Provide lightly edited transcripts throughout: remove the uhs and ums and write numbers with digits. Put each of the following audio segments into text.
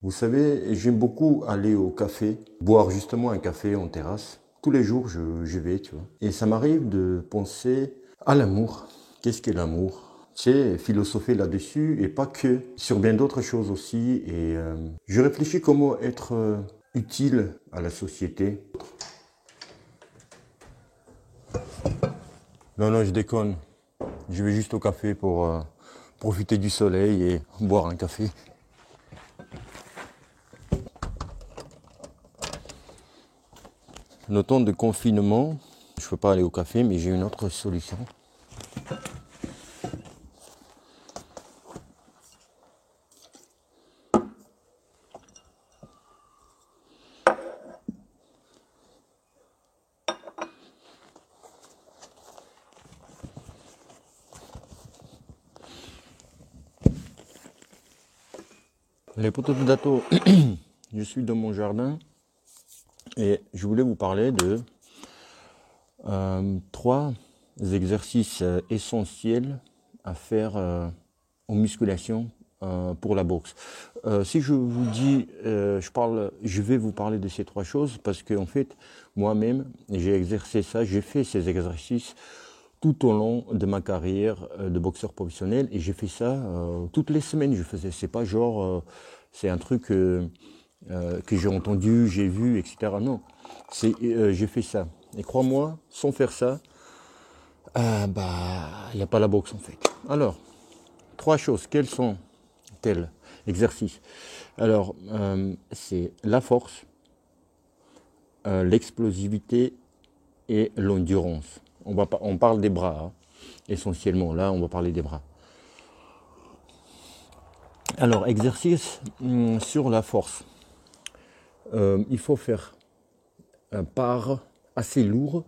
Vous savez, j'aime beaucoup aller au café, boire justement un café en terrasse. Tous les jours, je vais, tu vois. Et ça m'arrive de penser à l'amour. Qu'est-ce qu'est l'amour? Tu sais, philosopher là-dessus et pas que, sur bien d'autres choses aussi. Et je réfléchis comment être utile à la société. Non, non, je déconne. Je vais juste au café pour profiter du soleil et boire un café. Le temps de confinement, je ne peux pas aller au café, mais j'ai une autre solution. Les potato, je suis dans mon jardin et je voulais vous parler de trois exercices essentiels à faire en musculation pour la boxe. Si je vous dis, je vais vous parler de ces trois choses parce que en fait, moi-même, j'ai exercé ça, j'ai fait ces exercices tout au long de ma carrière de boxeur professionnel et j'ai fait ça toutes les semaines. Je faisais, c'est pas genre, c'est un truc que j'ai entendu, j'ai vu, etc. Non, j'ai fait ça. Et crois-moi, sans faire ça, il n'y a pas la boxe en fait. Alors, trois choses. Quelles sont tels exercices? Alors, c'est la force, l'explosivité et l'endurance. On parle des bras, hein, essentiellement. Là, on va parler des bras. Alors, exercice sur la force. Il faut faire un par assez lourd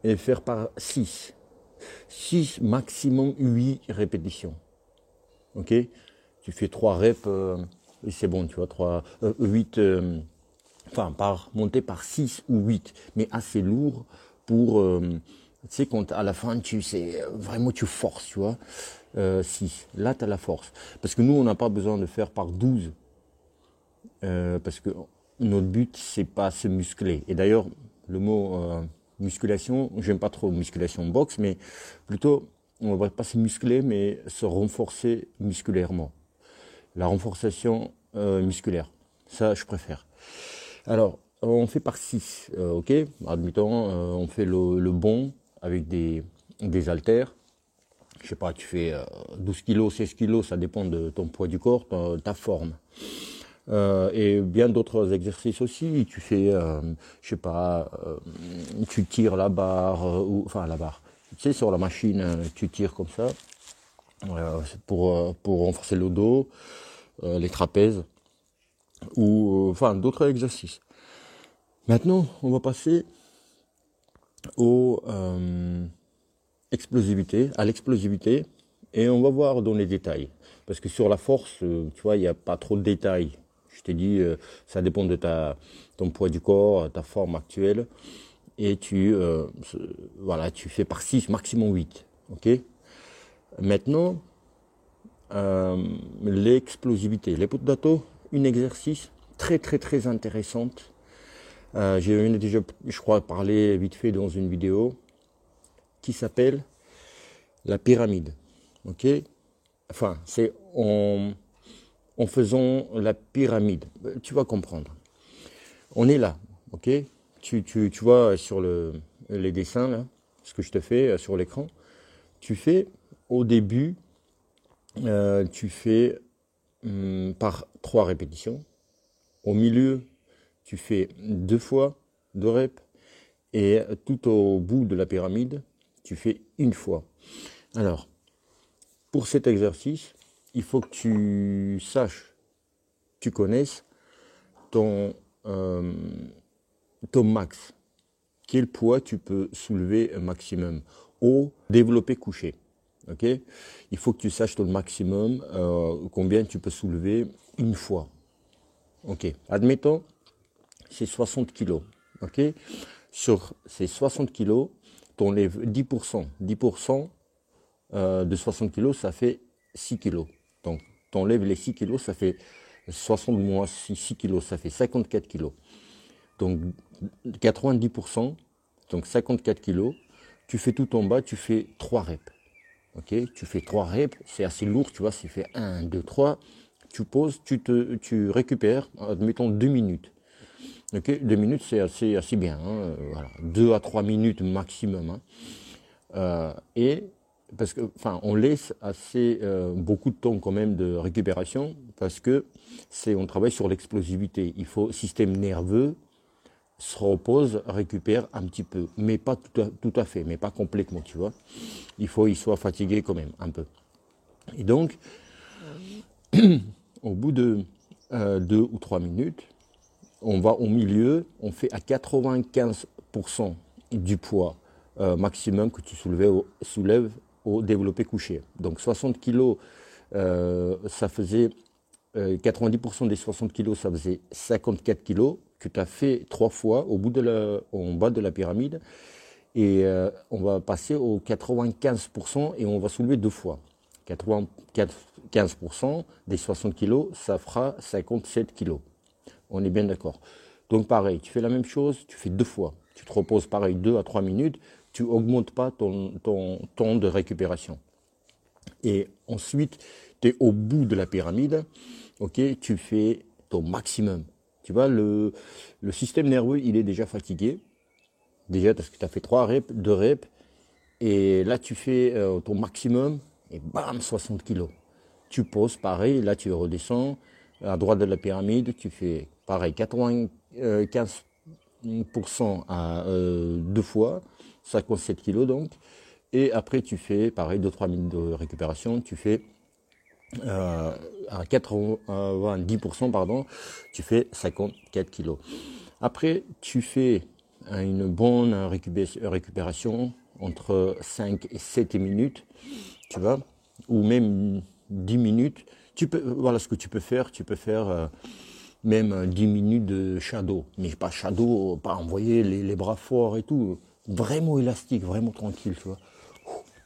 et faire par 6. 6, maximum 8 répétitions. Ok? Tu fais 3 reps et c'est bon, tu vois, 8, monter par 6 ou 8, mais assez lourd pour, tu sais, quand à la fin, vraiment tu forces, tu vois, 6. Là, tu as la force. Parce que nous, on n'a pas besoin de faire par 12, parce que notre but, c'est pas se muscler. Et d'ailleurs, le mot musculation, j'aime pas trop musculation boxe, mais plutôt, on va pas se muscler, mais se renforcer musculairement. La renforçation musculaire, ça, je préfère. Alors, on fait par 6, ok. Admettons, on fait le bon avec des haltères. Je sais pas, tu fais 12 kilos, 16 kilos, ça dépend de ton poids du corps, ta forme. Et bien d'autres exercices aussi. Tu fais, je sais pas, tu tires la barre, la barre. Tu sais, sur la machine, tu tires comme ça pour renforcer le dos, les trapèzes ou d'autres exercices. Maintenant, on va passer à l'explosivité, et on va voir dans les détails. Parce que sur la force, tu vois, il n'y a pas trop de détails. Je t'ai dit, ça dépend de ton poids du corps, ta forme actuelle, et tu fais par 6, maximum 8. Ok. Maintenant, l'explosivité. Les potato, un exercice très très très intéressante. J'ai déjà, je crois, parlé vite fait dans une vidéo qui s'appelle la pyramide. Ok. Enfin, c'est en faisant la pyramide. Tu vas comprendre. On est là, ok. Tu vois sur les dessins là, ce que je te fais sur l'écran. Tu fais au début, tu fais par 3 répétitions. Au milieu, tu fais 2 fois 2 reps. Et tout au bout de la pyramide, tu fais une fois. Alors, pour cet exercice, il faut que tu saches, tu connaisses ton, ton max. Quel poids tu peux soulever maximum au développé couché. Ok. Il faut que tu saches ton maximum, combien tu peux soulever une fois. Ok. Admettons, c'est 60 kilos. Ok. Sur ces 60 kilos, tu enlèves 10%. 10% de 60 kilos, ça fait 6 kilos. Donc, tu enlèves les 6 kilos, ça fait 60 moins 6 kilos, ça fait 54 kilos. Donc 90%, donc 54 kilos. Tu fais tout en bas, tu fais 3 reps. Ok, tu fais 3 reps, c'est assez lourd, tu vois, c'est fait 1, 2, 3. Tu poses, tu récupères, admettons 2 minutes. Ok, 2 minutes, c'est assez bien. Hein, voilà. 2 à 3 minutes maximum. Hein. Et parce que, enfin, on laisse assez beaucoup de temps quand même de récupération parce que on travaille sur l'explosivité. Il faut système nerveux se repose, récupère un petit peu, mais pas tout à fait, mais pas complètement, tu vois. Il soit fatigué quand même un peu. Et donc, au bout de 2 ou 3 minutes, on va au milieu, on fait à 95% du poids maximum que tu soulèves au développé couché. Donc 60 kg, ça faisait 90% des 60 kg, ça faisait 54 kg que tu as fait 3 fois en bas de la pyramide. Et on va passer au 95% et on va soulever 2 fois. 95% des 60 kg, ça fera 57 kg. On est bien d'accord. Donc pareil, tu fais la même chose, tu fais 2 fois. Tu te reposes pareil 2 à 3 minutes, tu augmentes pas ton temps de récupération. Et ensuite, tu es au bout de la pyramide, ok, tu fais ton maximum. Tu vois, le système nerveux, il est déjà fatigué. Déjà, parce que tu as fait 3 reps, 2 reps. Et là, tu fais ton maximum et bam, 60 kilos. Tu poses, pareil, là, tu redescends à droite de la pyramide. Tu fais, pareil, 95% à 2 fois, 57 kilos donc. Et après, tu fais, pareil, 2-3 minutes de récupération. Tu fais à 90%, pardon, tu fais 54 kilos. Après, tu fais une bonne récupération entre 5 et 7 minutes, tu vois, ou même 10 minutes. Voilà ce que tu peux faire. Tu peux faire même 10 minutes de shadow, mais pas shadow, pas envoyer les bras forts et tout. Vraiment élastique, vraiment tranquille, tu vois.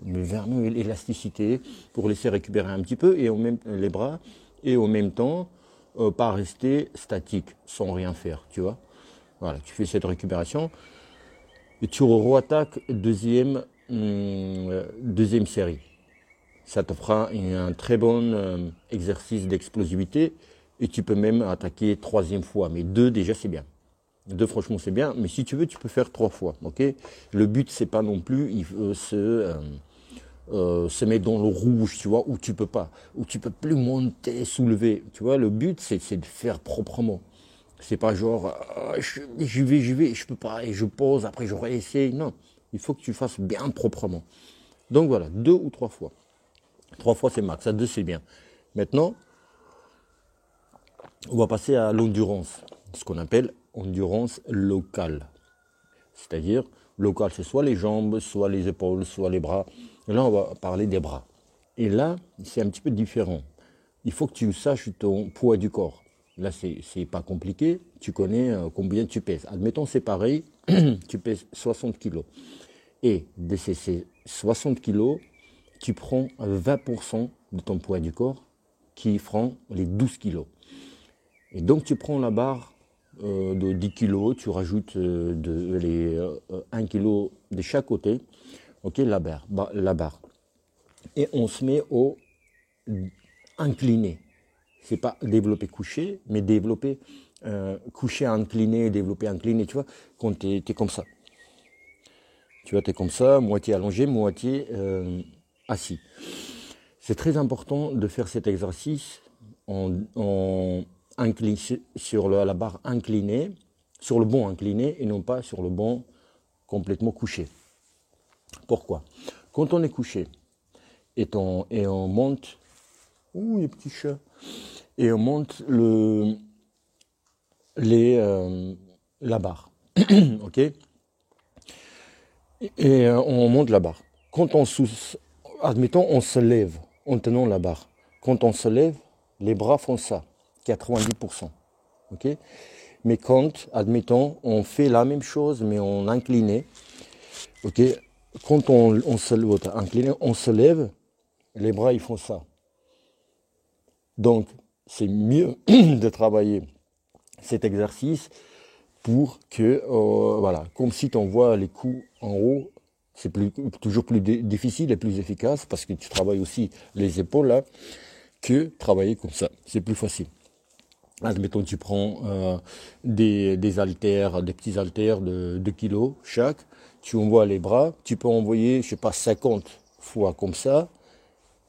Mais vraiment l'élasticité pour laisser récupérer un petit peu et les bras et en même temps pas rester statique sans rien faire, tu vois. Voilà, tu fais cette récupération et tu re-attaques deuxième série. Ça te fera un très bon exercice d'explosivité et tu peux même attaquer 3e fois. Mais 2 déjà c'est bien. 2 franchement c'est bien, mais si tu veux tu peux faire 3 fois. Ok. Le but c'est pas non plus se mettre dans le rouge, tu vois, où tu peux pas, où tu peux plus monter, soulever. Tu vois, le but c'est de faire proprement. C'est pas genre, j'y vais, je peux pas, et je pose, après je réessaye. Non, il faut que tu fasses bien proprement. Donc voilà, 2 ou 3 fois. 3 fois c'est max, à 2 c'est bien. Maintenant, on va passer à l'endurance, ce qu'on appelle endurance locale. C'est-à-dire, locale, c'est soit les jambes, soit les épaules, soit les bras. Et là, on va parler des bras. Et là, c'est un petit peu différent. Il faut que tu saches ton poids du corps. Là, c'est pas compliqué. Tu connais combien tu pèses. Admettons, c'est pareil. Tu pèses 60 kilos. Et de ces 60 kilos, tu prends 20% de ton poids du corps qui feront les 12 kilos. Et donc, tu prends la barre de 10 kilos, tu rajoutes 1 kilo de chaque côté. Ok, la barre. Et on se met au incliné. C'est pas développer couché, mais développer couché incliné, développer incliné, tu vois, quand tu es comme ça. Tu vois, tu es comme ça, moitié allongé, moitié assis. C'est très important de faire cet exercice sur la barre inclinée, sur le banc incliné et non pas sur le banc complètement couché. Pourquoi? Quand on est couché et on monte, ouh les petits chats, et on monte la barre, ok, et on monte la barre. Quand admettons, on se lève en tenant la barre. Quand on se lève, les bras font ça, 90%, ok. Mais quand, admettons, on fait la même chose mais en incliné, ok. Quand on se lève, les bras ils font ça. Donc c'est mieux de travailler cet exercice pour que, voilà, comme si tu envoies les coups en haut, c'est toujours plus difficile et plus efficace parce que tu travailles aussi les épaules là, que travailler comme ça. C'est plus facile. Admettons, tu prends des haltères, des petits haltères de 2 kilos chaque, tu envoies les bras, tu peux envoyer, je sais pas, 50 fois comme ça,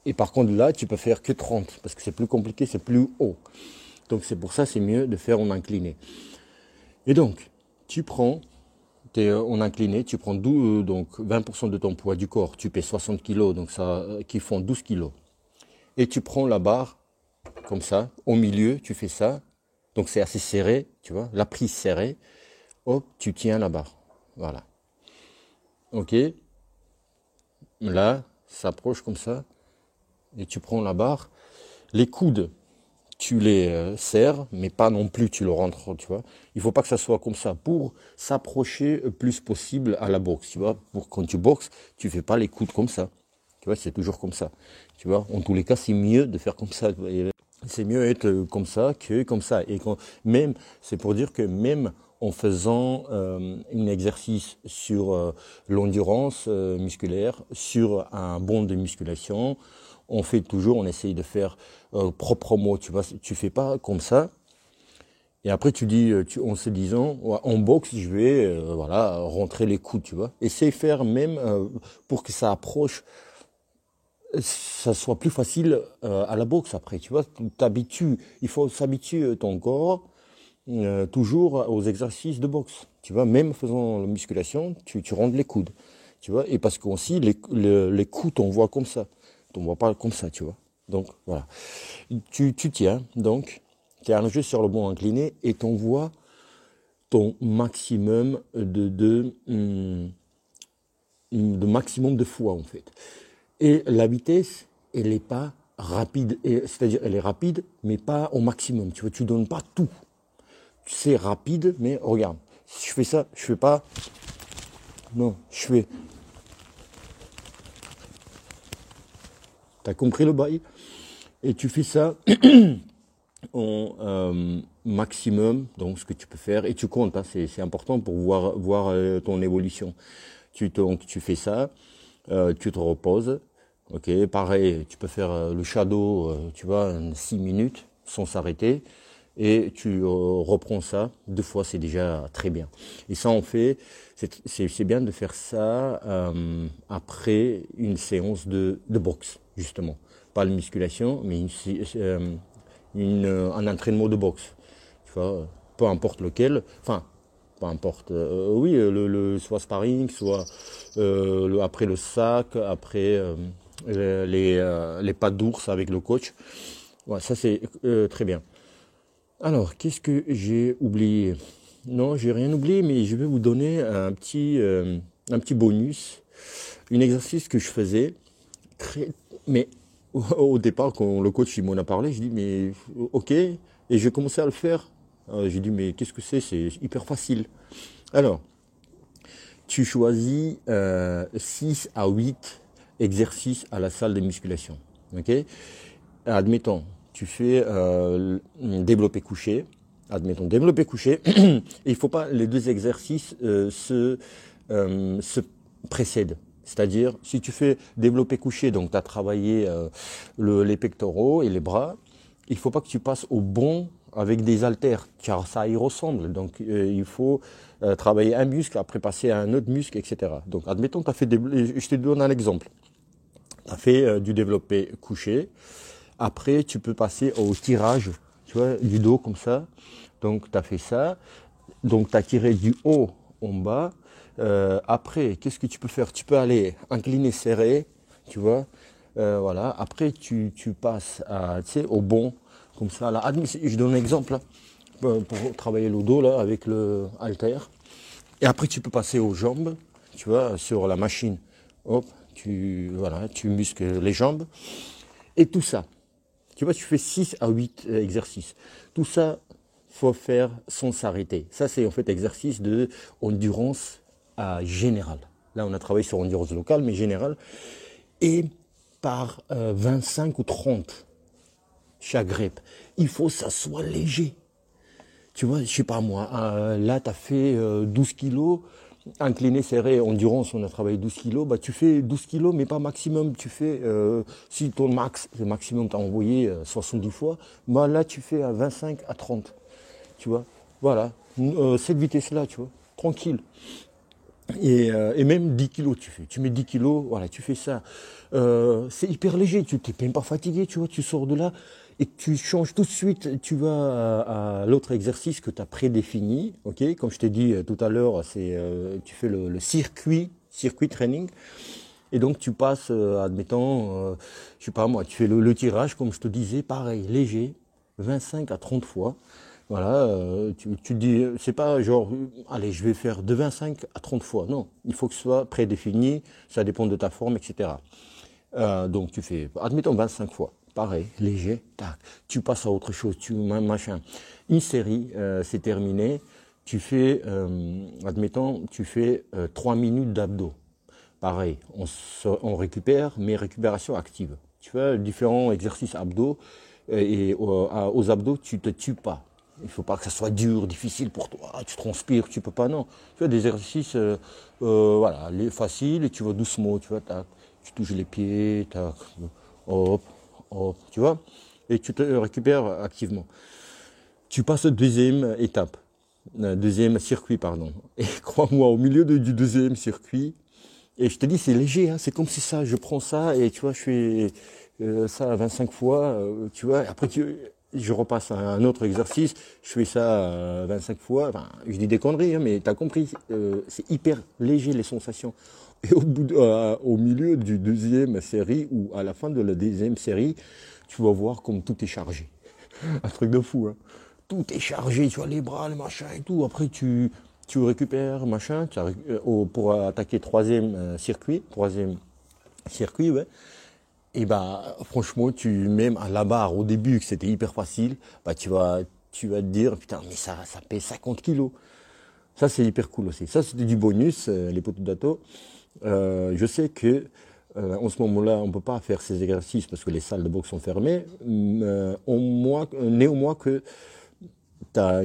et par contre là, tu peux faire que 30, parce que c'est plus compliqué, c'est plus haut. Donc c'est pour ça, c'est mieux de faire en incliné. Et donc, tu prends, tu es en incliné, tu prends donc 20% de ton poids du corps, tu pèses 60 kilos, donc ça, qui font 12 kilos. Et tu prends la barre, comme ça, au milieu, tu fais ça, donc c'est assez serré, tu vois, la prise serrée, hop, tu tiens la barre, voilà. Ok, là, ça approche comme ça, et tu prends la barre, les coudes, tu les serres, mais pas non plus tu le rentres, tu vois. Il faut pas que ça soit comme ça, pour s'approcher le plus possible à la boxe, tu vois. Pour quand tu boxes, tu fais pas les coudes comme ça, tu vois, c'est toujours comme ça, tu vois. En tous les cas, c'est mieux de faire comme ça. C'est mieux être comme ça que comme ça. Et même, c'est pour dire que même en faisant un exercice sur l'endurance musculaire, sur un bon de musculation, on fait toujours, on essaye de faire proprement, tu vois, tu fais pas comme ça. Et après tu dis, en se disant, ouais, en boxe, je vais voilà, rentrer les coudes, tu vois. Essaye de faire même pour que ça approche, ça soit plus facile à la boxe après, tu vois. Il faut s'habituer ton corps toujours aux exercices de boxe, tu vois. Même faisant la musculation, tu rentres les coudes, tu vois. Et parce qu'aussi les coudes, on voit comme ça. On voit pas comme ça, tu vois. Donc, voilà. Tu tiens, donc, tu es allongé sur le banc incliné et tu envoies ton maximum de maximum de fois, en fait. Et la vitesse, elle n'est pas rapide. C'est-à-dire, elle est rapide, mais pas au maximum. Tu vois, tu donnes pas tout. C'est rapide, mais regarde. Si je fais ça, je fais pas... Non, je fais... T'as compris le bail? Et tu fais ça en maximum, donc ce que tu peux faire, et tu comptes, hein, c'est important pour voir ton évolution. Donc tu fais ça, tu te reposes, ok, pareil, tu peux faire le shadow, tu vois, 6 minutes sans s'arrêter, et tu reprends ça 2 fois, c'est déjà très bien. Et ça, on fait, c'est bien de faire ça après une séance de boxe, justement. Pas la musculation, mais un entraînement de boxe. Tu vois, peu importe lequel, enfin, peu importe, oui, soit sparring, soit après le sac, après les pas d'ours avec le coach. Ouais, ça c'est très bien. Alors, qu'est-ce que j'ai oublié? Non, j'ai rien oublié, mais je vais vous donner un petit bonus. Un exercice que je faisais, mais au départ, quand le coach il m'en a parlé, je dis mais ok, et j'ai commencé à le faire. J'ai dit mais qu'est-ce que c'est? C'est hyper facile. Alors, tu choisis 6 à 8 exercices à la salle de musculation. Ok? Admettons, tu fais développé couché. Admettons, développé couché. Et il ne faut pas les deux exercices se précèdent. C'est-à-dire, si tu fais développé couché, donc tu as travaillé les pectoraux et les bras, il ne faut pas que tu passes au bon avec des haltères, car ça y ressemble. Donc il faut travailler un muscle, après passer à un autre muscle, etc. Donc admettons, tu as fait je te donne un exemple. Tu as fait du développé couché. Après, tu peux passer au tirage, tu vois, du dos comme ça. Donc, tu as fait ça. Donc, tu as tiré du haut en bas. Après, qu'est-ce que tu peux faire? Tu peux aller incliner serré, tu vois. Voilà. Après, tu passes au bond, comme ça. Là. Je donne un exemple là, pour travailler le dos là, avec le halter. Et après, tu peux passer aux jambes, tu vois, sur la machine. Hop, voilà, tu muscles les jambes. Et tout ça. Tu vois, tu fais 6 à 8 exercices. Tout ça, faut faire sans s'arrêter. Ça, c'est en fait exercice de endurance générale. Là, on a travaillé sur endurance locale, mais générale. Et par 25 ou 30. chaque rep. Il faut que ça soit léger. Tu vois, je sais pas moi, là tu as fait 12 kilos, incliné, serré, endurance, on a travaillé 12 kilos, bah tu fais 12 kilos mais pas maximum, tu fais, si ton max, le maximum t'as envoyé 70 fois, bah là tu fais à 25 à 30, tu vois, voilà, cette vitesse-là, tu vois, tranquille. Et même 10 kilos tu mets 10 kilos, voilà, tu fais ça. C'est hyper léger, tu t'es même pas fatigué, tu vois, tu sors de là et tu changes tout de suite, tu vas à l'autre exercice que tu as prédéfini, ok, comme je t'ai dit tout à l'heure, tu fais le circuit training, et donc tu passes, admettons, je sais pas moi, tu fais le tirage, comme je te disais, pareil, léger, 25 à 30 fois. Voilà, tu dis, c'est pas genre, allez, je vais faire de 25 à 30 fois. Non, il faut que ce soit prédéfini, ça dépend de ta forme, etc. Donc tu fais, admettons 25 fois. Pareil, léger, tac. Tu passes à autre chose, machin. Une série, c'est terminé. Tu fais, admettons, tu fais 3 minutes d'abdos. Pareil, on récupère, mais récupération active. Tu fais différents exercices abdos et aux abdos, tu te tues pas. Il ne faut pas que ça soit dur, difficile pour toi, tu transpires, tu peux pas, non. Tu fais des exercices voilà, faciles et tu vas doucement, tu vois, tac, tu touches les pieds, tac, hop, hop, tu vois, et tu te récupères activement. Tu passes à la deuxième étape, deuxième circuit, pardon. Et crois-moi, au milieu du deuxième circuit, et je te dis, c'est léger, hein, c'est comme si ça, je prends ça et tu vois, je fais ça 25 fois, tu vois, après je repasse à un autre exercice, je fais ça 25 fois, enfin, je dis des conneries, hein, mais tu as compris, c'est hyper léger les sensations. Et au milieu du deuxième série, ou à la fin de la deuxième série, tu vas voir comme tout est chargé. Un truc de fou, hein. Tout est chargé, tu vois, les bras, le machin et tout. Après, tu récupères, machin, pour attaquer troisième circuit, ouais. Et bah, franchement, même à la barre, au début, que c'était hyper facile, bah, tu vas te dire, putain, mais ça pèse 50 kilos. Ça, c'est hyper cool aussi. Ça, c'était du bonus, les poteaux d'ato. Je sais que, en ce moment-là, on ne peut pas faire ces exercices parce que les salles de boxe sont fermées. Néanmoins que t'as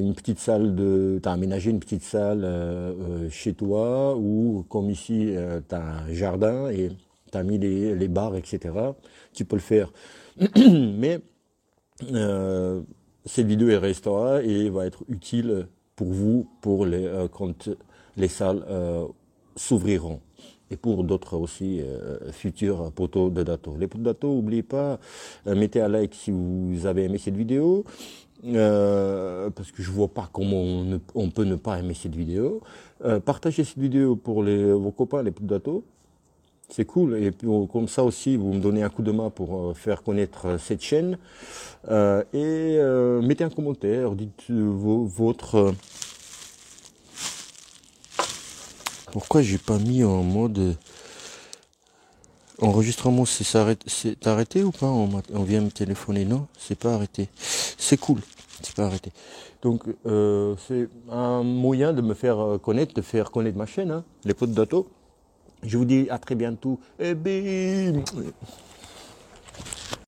aménagé une petite salle chez toi, ou comme ici, t'as un jardin et t'as mis les barres, etc. Tu peux le faire. Mais cette vidéo elle restera et va être utile pour vous quand les salles s'ouvriront. Et pour d'autres aussi futurs poteaux de dato. Les poteaux de dato, n'oubliez pas, mettez un like si vous avez aimé cette vidéo. Parce que je vois pas comment on peut ne pas aimer cette vidéo. Partagez cette vidéo pour vos copains, les poteaux d'ato. C'est cool. Et puis, comme ça aussi, vous me donnez un coup de main pour faire connaître cette chaîne. Mettez un commentaire, dites votre... Pourquoi j'ai pas mis en mode enregistrement? C'est arrêté ou pas? On vient me téléphoner, non? C'est pas arrêté. C'est cool. C'est pas arrêté. Donc c'est un moyen de me faire connaître, de faire connaître ma chaîne, hein, les potes d'ato. Je vous dis à très bientôt. Et bim.